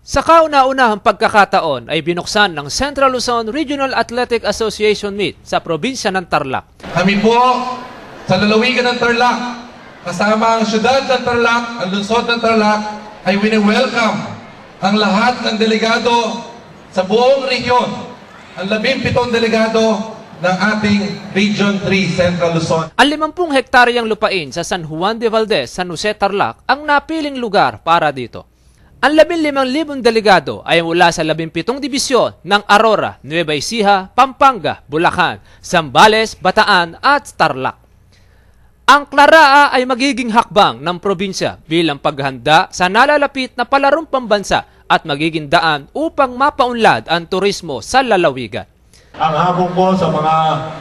Sa kauna-unahang pagkakataon ay binuksan ng Central Luzon Regional Athletic Association Meet sa probinsya ng Tarlac. Kami po sa lalawigan ng Tarlac, kasama ang syudad ng Tarlac, ang lungsod ng Tarlac, ay wini-welcome ang lahat ng delegado sa buong rehiyon, ang 17 delegado ng ating Region 3 Central Luzon. Ang 50 hektaryang lupain sa San Juan de Valdez, San Jose, Tarlac ang napiling lugar para dito. Ang 15,000 delegado ay mula sa 17 dibisyon ng Aurora, Nueva Ecija, Pampanga, Bulacan, Zambales, Bataan at Tarlac. Ang Claraa ay magiging hakbang ng probinsya bilang paghanda sa nalalapit na palarong pambansa at magiging daan upang mapaunlad ang turismo sa lalawigan. Ang habong ko sa mga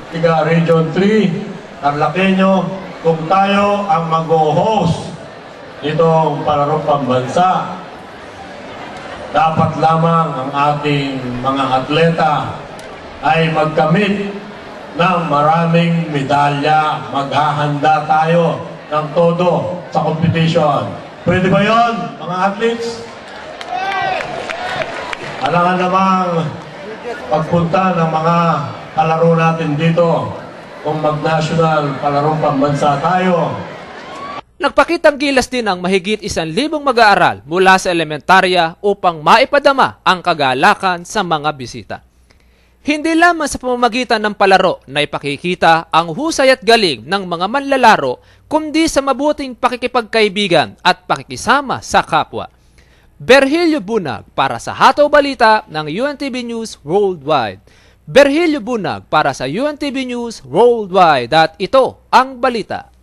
tiga Region 3, Tarlaqueño, kung tayo ang mag-host nitong palarong pambansa, dapat lamang ang ating mga atleta ay magkamit ng maraming medalya. Maghahanda tayo ng todo sa competition. Pwede ba yon, mga athletes? Alangan namang pagpunta ng mga palaro natin dito kung mag-national palarong pambansa tayo. Nagpakitang gilas din ang mahigit 1,000 mag-aaral mula sa elementarya upang maipadama ang kagalakan sa mga bisita. Hindi lamang sa pamamagitan ng palaro na ipakikita ang husay at galing ng mga manlalaro, kundi sa mabuting pakikipagkaibigan at pakikisama sa kapwa. Berhilio Bunag para sa Hataw Balita ng UNTV News Worldwide. Berhilio Bunag para sa UNTV News Worldwide at ito ang balita.